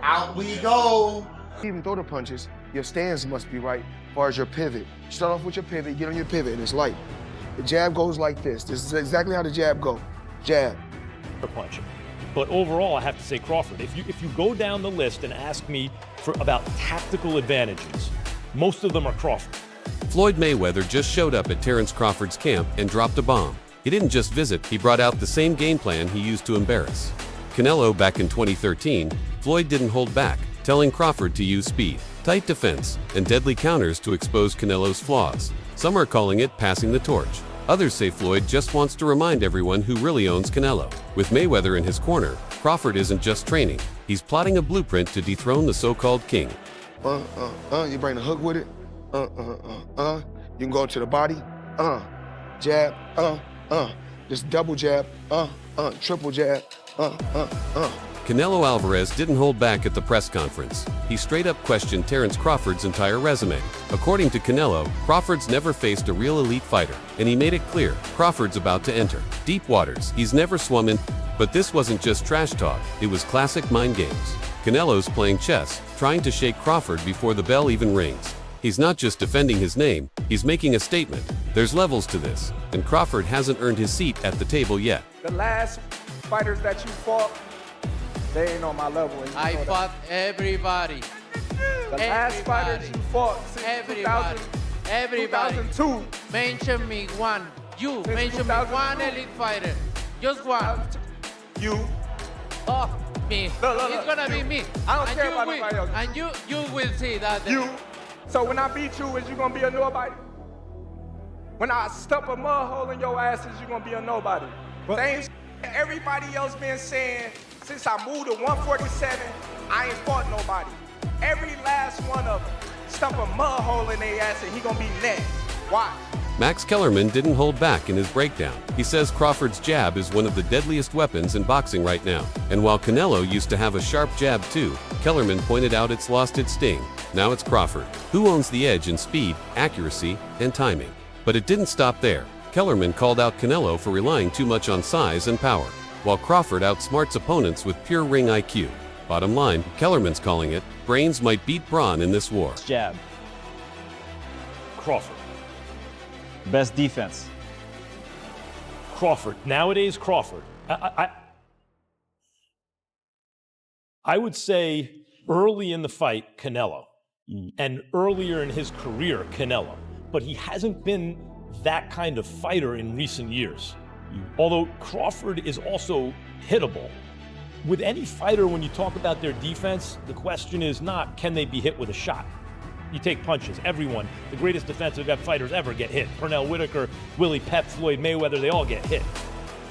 Out we go. Even throw the punches, your stance must be right as far as your pivot. Start off with your pivot, get on your pivot, and it's light. The jab goes like this. This is exactly how the jab goes. Jab. Punching. But overall, I have to say Crawford. If you go down the list and ask me about tactical advantages, most of them are Crawford. Floyd Mayweather just showed up at Terence Crawford's camp and dropped a bomb. He didn't just visit, he brought out the same game plan he used to embarrass Canelo back in 2013. Floyd didn't hold back, telling Crawford to use speed, tight defense, and deadly counters to expose Canelo's flaws. Some are calling it passing the torch. Others say Floyd just wants to remind everyone who really owns Canelo. With Mayweather in his corner, Crawford isn't just training, he's plotting a blueprint to dethrone the so-called king. You bring the hook with it. You can go to the body. Jab. Just double jab. Triple jab. Canelo Alvarez didn't hold back at the press conference. He straight up questioned Terence Crawford's entire resume. According to Canelo, Crawford's never faced a real elite fighter, and he made it clear Crawford's about to enter deep waters he's never swum in. But this wasn't just trash talk, it was classic mind games. Canelo's playing chess, trying to shake Crawford before the bell even rings. He's not just defending his name, he's making a statement. There's levels to this, and Crawford hasn't earned his seat at the table yet. The last fighters that you fought, they ain't on my level. I fought everybody. The last fighters you fought since 2002. Mention me one. You mention me one elite fighter. Just one. You. Oh, me. Look. It's gonna be me. I don't and care you about will, anybody else. And you will see that. You. So when I beat you, is you gonna be a nobody? When I stump a mud hole in your ass, is you gonna be a nobody? Same everybody else been saying since I moved to 147, I ain't fought nobody. Every last one of them stump a mud hole in their ass and he gonna be next. Watch. Max Kellerman didn't hold back in his breakdown. He says Crawford's jab is one of the deadliest weapons in boxing right now. And while Canelo used to have a sharp jab too, Kellerman pointed out it's lost its sting. Now it's Crawford, who owns the edge in speed, accuracy, and timing. But it didn't stop there. Kellerman called out Canelo for relying too much on size and power, while Crawford outsmarts opponents with pure ring IQ. Bottom line, Kellerman's calling it, brains might beat brawn in this war. Jab. Crawford. Best defense. Crawford. Nowadays, Crawford. I would say early in the fight, Canelo. And earlier in his career, Canelo. But he hasn't been that kind of fighter in recent years. Although Crawford is also hittable. With any fighter, when you talk about their defense, the question is not, can they be hit with a shot? You take punches. Everyone, the greatest defensive fighters ever get hit. Pernell Whitaker, Willie Pep, Floyd Mayweather, they all get hit.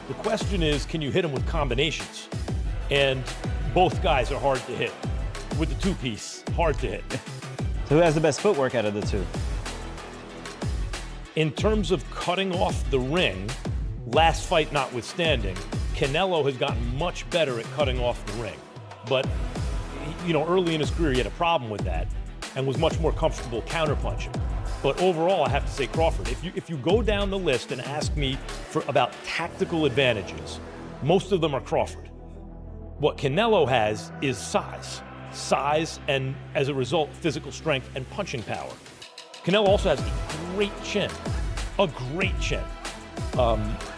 The question is, can you hit them with combinations? And both guys are hard to hit. With the two-piece, hard to hit. So who has the best footwork out of the two? In terms of cutting off the ring, last fight notwithstanding, Canelo has gotten much better at cutting off the ring. But, early in his career, he had a problem with that and was much more comfortable counterpunching. But overall, I have to say Crawford. If you go down the list and ask me about tactical advantages, most of them are Crawford. What Canelo has is size, and as a result, physical strength and punching power. Canelo also has a great chin.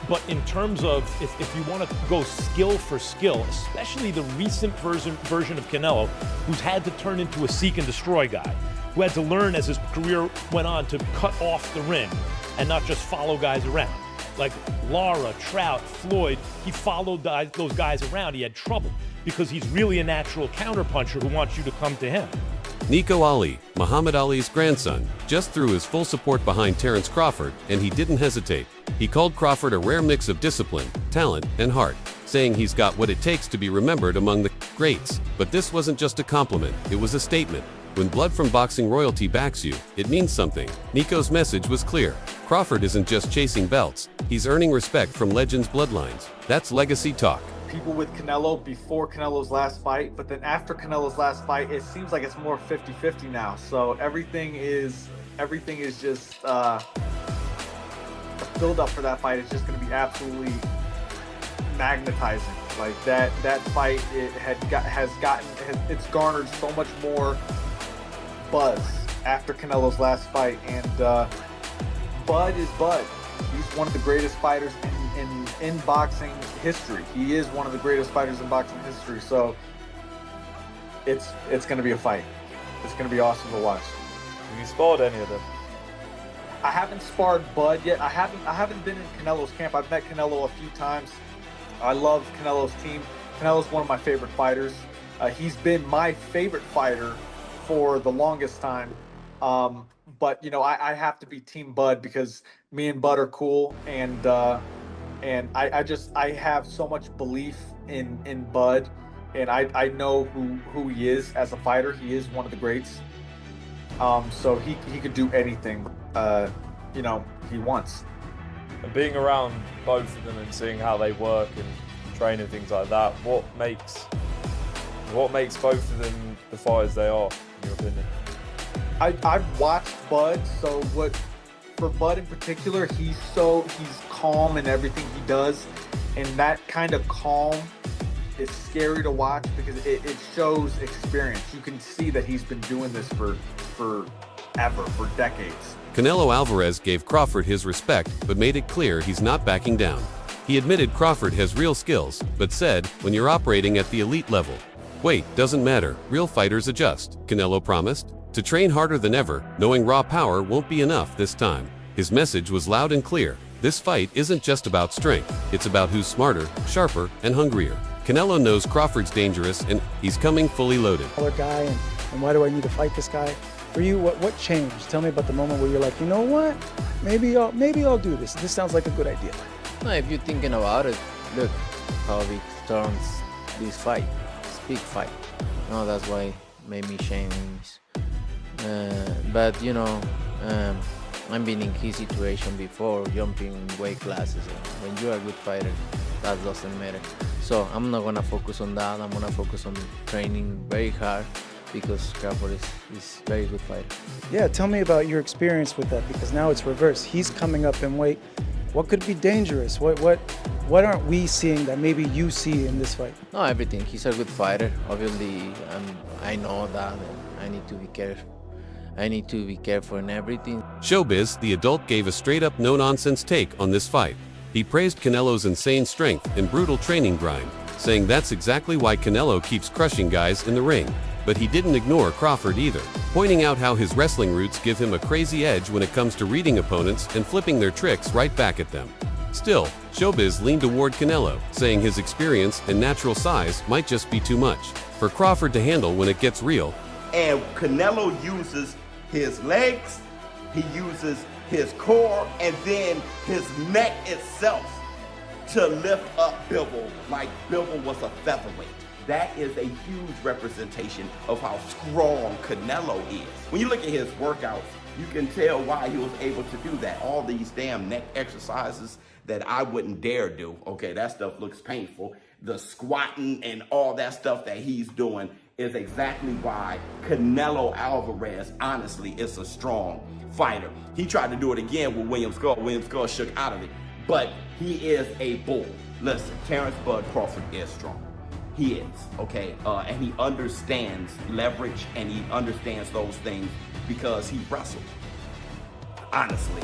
But in terms of, if you want to go skill for skill, especially the recent version of Canelo, who's had to turn into a seek and destroy guy, who had to learn as his career went on to cut off the ring and not just follow guys around. Like Lara, Trout, Floyd, he followed those guys around. He had trouble because he's really a natural counterpuncher who wants you to come to him. Nico Ali, Muhammad Ali's grandson, just threw his full support behind Terence Crawford, and he didn't hesitate. He called Crawford a rare mix of discipline, talent, and heart, saying he's got what it takes to be remembered among the greats. But this wasn't just a compliment, it was a statement. When blood from boxing royalty backs you, it means something. Nico's message was clear. Crawford isn't just chasing belts, he's earning respect from legends' bloodlines. That's legacy talk. People with Canelo before Canelo's last fight, but then after Canelo's last fight, it seems like it's more 50-50 now. So everything is just the build up for that fight is just going to be absolutely magnetizing. Like that fight, it's garnered so much more buzz after Canelo's last fight, and Bud is Bud. He's one of the greatest fighters in boxing history. He is one of the greatest fighters in boxing history. So it's going to be a fight. It's going to be awesome to watch. Have you sparred any of them? I haven't sparred Bud yet. I haven't been in Canelo's camp. I've met Canelo a few times. I love Canelo's team. Canelo's one of my favorite fighters. He's been my favorite fighter for the longest time. But, you know, I have to be Team Bud because me and Bud are cool. And I have so much belief in Bud. And I know who he is as a fighter. He is one of the greats. So he could do anything, you know, he wants. And being around both of them and seeing how they work and train and things like that, what makes both of them the fighters they are, in your opinion? I've watched Bud, so for Bud in particular, he's calm in everything he does, and that kind of calm is scary to watch because it shows experience. You can see that he's been doing this for decades. Canelo Alvarez gave Crawford his respect, but made it clear he's not backing down. He admitted Crawford has real skills, but said, when you're operating at the elite level, weight doesn't matter, real fighters adjust, Canelo promised. To train harder than ever, knowing raw power won't be enough this time. His message was loud and clear. This fight isn't just about strength, it's about who's smarter, sharper, and hungrier. Canelo knows Crawford's dangerous and he's coming fully loaded. Guy, and why do I need to fight this guy? For you, what changed? Tell me about the moment where you're like, you know what? Maybe I'll do this. This sounds like a good idea. No, if you're thinking about it, look how it turns this fight. It's a big fight. No, that's why made me change. But you know, I've been in his situation before, jumping weight classes. When you're a good fighter, that doesn't matter. So I'm not gonna focus on that. I'm gonna focus on training very hard because Crawford is a very good fighter. Yeah, tell me about your experience with that, because now it's reversed. He's coming up in weight. What could be dangerous? What aren't we seeing that maybe you see in this fight? No, everything. He's a good fighter. Obviously, I know that. I need to be careful. I need to be careful in everything. Showbiz, the adult, gave a straight-up no-nonsense take on this fight. He praised Canelo's insane strength and brutal training grind, saying that's exactly why Canelo keeps crushing guys in the ring. But he didn't ignore Crawford either, pointing out how his wrestling roots give him a crazy edge when it comes to reading opponents and flipping their tricks right back at them. Still, Showbiz leaned toward Canelo, saying his experience and natural size might just be too much for Crawford to handle when it gets real. And Canelo uses his legs, he uses his core, and then his neck itself to lift up Bivol like Bivol was a featherweight. That is a huge representation of how strong Canelo is. When you look at his workouts, you can tell why he was able to do that. All these damn neck exercises that I wouldn't dare do. Okay, that stuff looks painful. The squatting and all that stuff that he's doing is exactly why Canelo Alvarez, honestly, is a strong fighter. He tried to do it again with William Skull. William Skull shook out of it, but he is a bull. Listen, Terence Bud Crawford is strong. He is, okay? And he understands leverage and he understands those things because he wrestled. Honestly,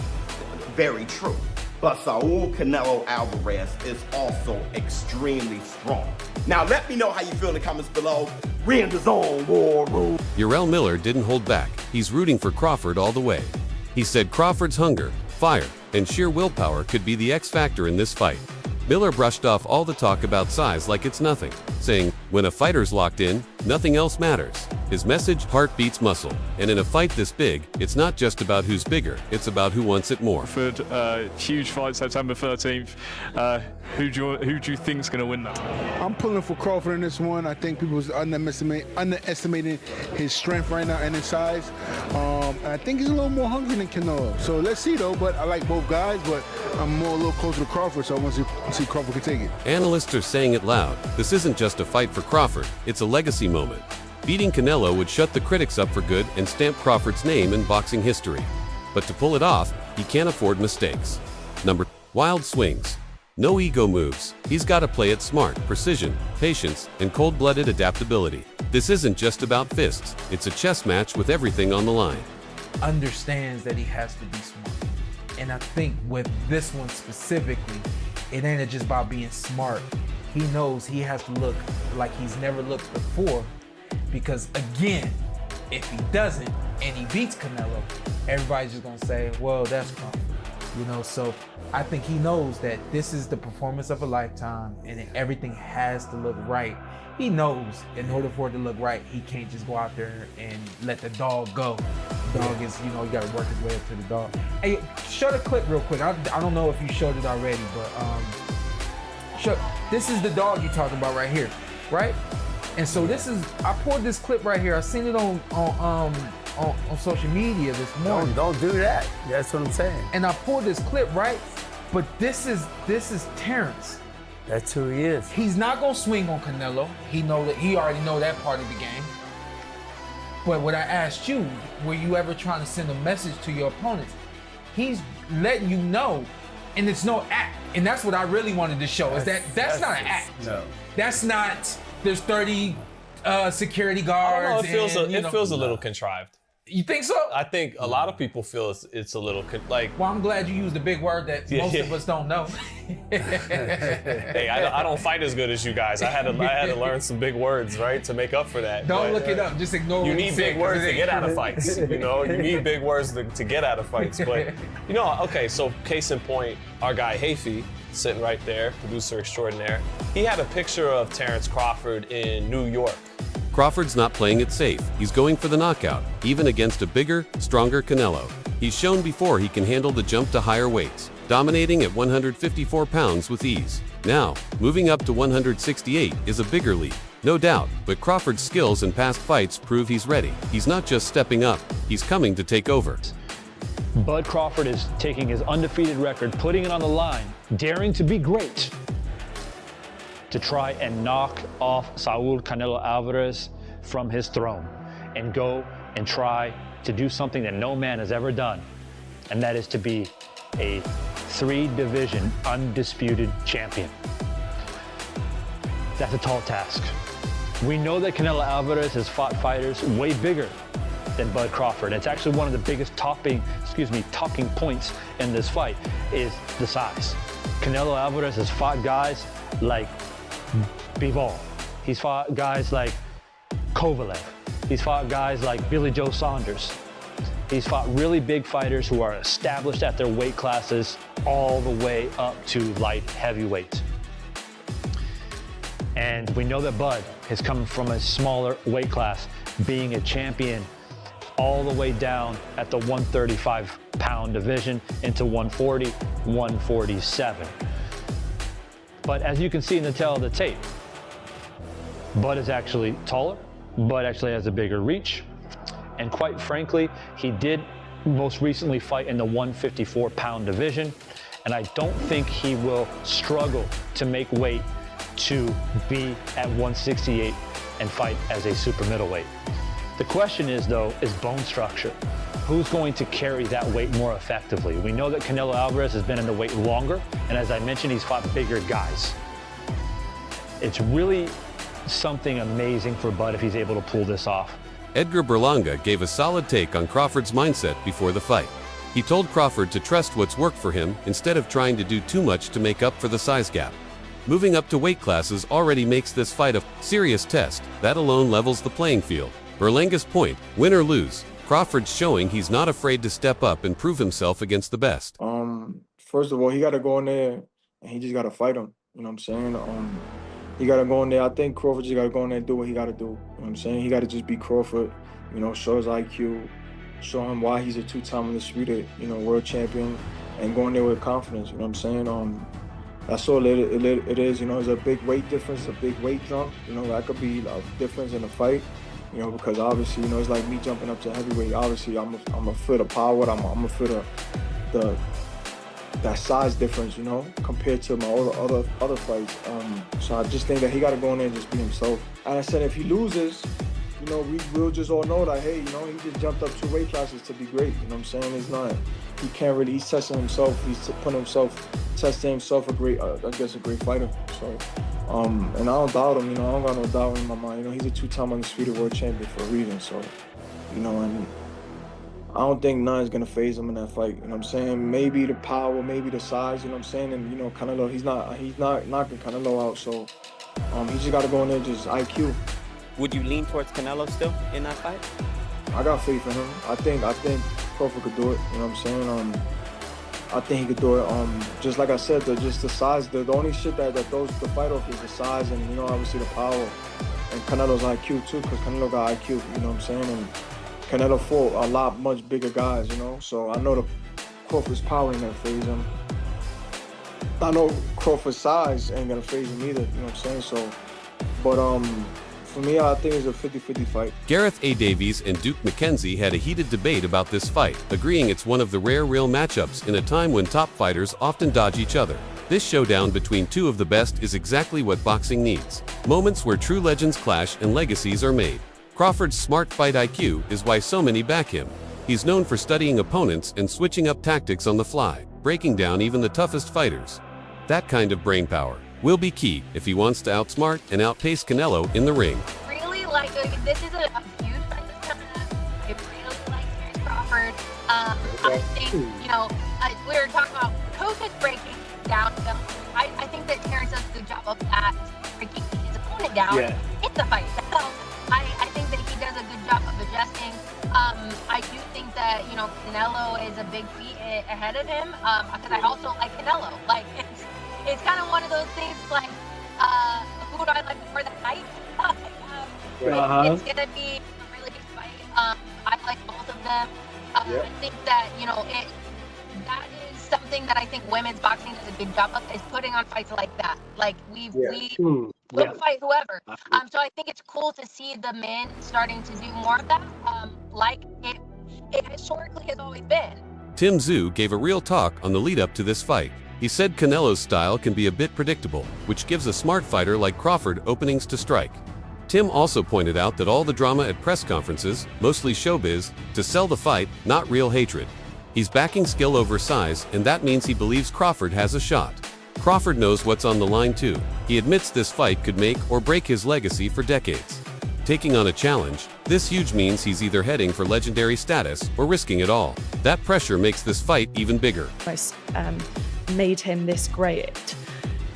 very true. But Saul Canelo Alvarez is also extremely strong. Now let me know how you feel in the comments below. We in the zone, war room. Yarrell Miller didn't hold back. He's rooting for Crawford all the way. He said Crawford's hunger, fire, and sheer willpower could be the X factor in this fight. Miller brushed off all the talk about size like it's nothing, saying, when a fighter's locked in, nothing else matters. His message, heart beats muscle. And in a fight this big, it's not just about who's bigger, it's about who wants it more. Huge fight September 13th. Who do you think's going to win that? I'm pulling for Crawford in this one. I think people was underestimating his strength right now and his size. And I think he's a little more hungry than Canelo. So let's see though, but I like both guys, but I'm a little closer to Crawford, so I want to see Crawford can take it. Analysts are saying it loud. This isn't just a fight for Crawford, it's a legacy moment. Beating Canelo would shut the critics up for good and stamp Crawford's name in boxing history. But to pull it off, he can't afford mistakes. Wild swings. No ego moves. He's got to play it smart, precision, patience, and cold-blooded adaptability. This isn't just about fists. It's a chess match with everything on the line. Understands that he has to be smart. And I think with this one specifically, it ain't just about being smart. He knows he has to look like he's never looked before, because again, if he doesn't and he beats Canelo, everybody's just gonna say, well, that's Crawford. You know, so I think he knows that this is the performance of a lifetime and everything has to look right. He knows in order for it to look right, he can't just go out there and let the dog go. The dog is, you know, you gotta work his way up to the dog. Hey, show the clip real quick. I don't know if you showed it already, but this is the dog you're talking about right here, right? And so I pulled this clip right here. I seen it on social media this morning. Don't do that. That's what I'm saying. And I pulled this clip, right? But this is Terence. That's who he is. He's not gonna swing on Canelo. He already know that part of the game. But what I asked you, were you ever trying to send a message to your opponents? He's letting you know, and it's no act. And that's what I really wanted to show, is that's not an act. No. That's not, there's 30 security guards. I don't know, it feels a little contrived. You think so? I think a lot of people feel it's a little like. Well, I'm glad you used a big word that most of us don't know. Hey, I don't fight as good as you guys. I had to learn some big words, right, to make up for that. Don't look it up. Just ignore. You what need big words to get out of fights. You know, you need big words to get out of fights. But you know, okay. So case in point, our guy Hafey, sitting right there, producer extraordinaire. He had a picture of Terence Crawford in New York. Crawford's not playing it safe. He's going for the knockout, even against a bigger, stronger Canelo. He's shown before he can handle the jump to higher weights, dominating at 154 pounds with ease. Now, moving up to 168 is a bigger leap, no doubt, but Crawford's skills and past fights prove he's ready. He's not just stepping up, he's coming to take over. Bud Crawford is taking his undefeated record, putting it on the line, daring to be great, to try and knock off Saul Canelo Alvarez from his throne and go and try to do something that no man has ever done, and that is to be a 3-division undisputed champion. That's a tall task. We know that Canelo Alvarez has fought fighters way bigger than Bud Crawford. It's actually one of the biggest talking points in this fight is the size. Canelo Alvarez has fought guys like Bivol. He's fought guys like Kovalev. He's fought guys like Billy Joe Saunders. He's fought really big fighters who are established at their weight classes all the way up to light heavyweight. And we know that Bud has come from a smaller weight class, being a champion all the way down at the 135-pound division into 140, 147. But as you can see in the tail of the tape, Bud is actually taller. Bud actually has a bigger reach. And quite frankly, he did most recently fight in the 154-pound division. And I don't think he will struggle to make weight to be at 168 and fight as a super middleweight. The question is, though, is bone structure. Who's going to carry that weight more effectively? We know that Canelo Alvarez has been in the weight longer, and as I mentioned, he's fought bigger guys. It's really something amazing for Bud if he's able to pull this off. Edgar Berlanga gave a solid take on Crawford's mindset before the fight. He told Crawford to trust what's worked for him instead of trying to do too much to make up for the size gap. Moving up to weight classes already makes this fight a serious test. That alone levels the playing field. Berlanga's point, win or lose, Crawford's showing he's not afraid to step up and prove himself against the best. First of all, he got to go in there and he just got to fight him. You know what I'm saying? He got to go in there. I think Crawford just got to go in there and do what he got to do. You know what I'm saying? He got to just be Crawford, you know, show his IQ, show him why he's a 2-time undisputed, you know, world champion, and go in there with confidence. You know what I'm saying? That's all it is. You know, it's a big weight difference, a big weight jump. You know, that could be a difference in the fight. You know, because obviously, you know, it's like me jumping up to heavyweight. Obviously, I'm a foot of power. I'm a foot of that size difference, you know, compared to my other fights. So I just think that he got to go in there and just be himself. And I said, if he loses, you know, we'll just all know that, hey, you know, he just jumped up 2 weight classes to be great. You know what I'm saying? he can't really. He's testing himself. He's testing himself a great fighter. So, and I don't doubt him. You know, I don't got no doubt in my mind. You know, he's a 2-time undisputed world champion for a reason. So, you know, and I don't think nothing's gonna phase him in that fight. You know what I'm saying? Maybe the power, maybe the size. You know what I'm saying? And you know, Canelo, he's not knocking Canelo out. So, he just got to go in there just IQ. Would you lean towards Canelo still in that fight? I got faith in him. I think Crawford could do it. You know what I'm saying? I think he could do it. Just like I said, just the size. The only shit that throws the fight off is the size, and you know, obviously the power. And Canelo's IQ too, because Canelo got IQ. You know what I'm saying? And Canelo fought a lot much bigger guys. You know, so I know the Crawford's power ain't gonna phase him. I know Crawford's size ain't gonna phase him either. You know what I'm saying? So, but for me, I think it's a 50-50 fight. Gareth A. Davies and Duke McKenzie had a heated debate about this fight, agreeing it's one of the rare real matchups in a time when top fighters often dodge each other. This showdown between two of the best is exactly what boxing needs. Moments where true legends clash and legacies are made. Crawford's smart fight IQ is why so many back him. He's known for studying opponents and switching up tactics on the fly, breaking down even the toughest fighters. That kind of brainpower will be key if he wants to outsmart and outpace Canelo in the ring. Really like this is a huge fight that's coming up. I really like Terence Crawford. I think, you know, we were talking about Coca's breaking down. I think that Terence does a good job of that, breaking his opponent down in the fight. So I think that he does a good job of adjusting. I do think that, you know, Canelo is a big feat ahead of him, because I also like Canelo. Like, it's kind of one of those things, like, who do I like before the night? It's going to be a really big fight. I like both of them. I think that, you know, that is something that I think women's boxing does a good job of, is putting on fights like that. Like, we'll fight whoever. So I think it's cool to see the men starting to do more of that, like it historically has always been. Tim Tszyu gave a real talk on the lead-up to this fight. He said Canelo's style can be a bit predictable, which gives a smart fighter like Crawford openings to strike. Tim also pointed out that all the drama at press conferences, mostly showbiz, to sell the fight, not real hatred. He's backing skill over size, and that means he believes Crawford has a shot. Crawford knows what's on the line too. He admits this fight could make or break his legacy for decades. Taking on a challenge, this huge means he's either heading for legendary status or risking it all. That pressure makes this fight even bigger. Made him this great.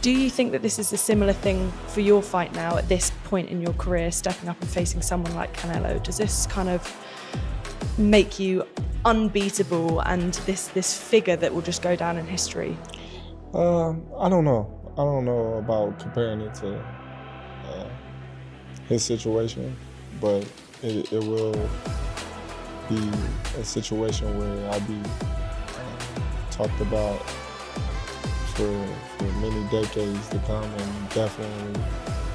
Do you think that this is a similar thing for your fight now at this point in your career, stepping up and facing someone like Canelo? Does this kind of make you unbeatable and this figure that will just go down in history? I don't know. I don't know about comparing it to his situation, but it will be a situation where I'll be talked about for many decades to come, and definitely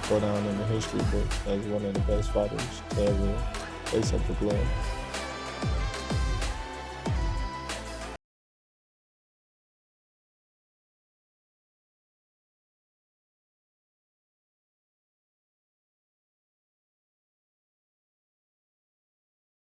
go down in the history book as one of the best fighters to ever face up the glove.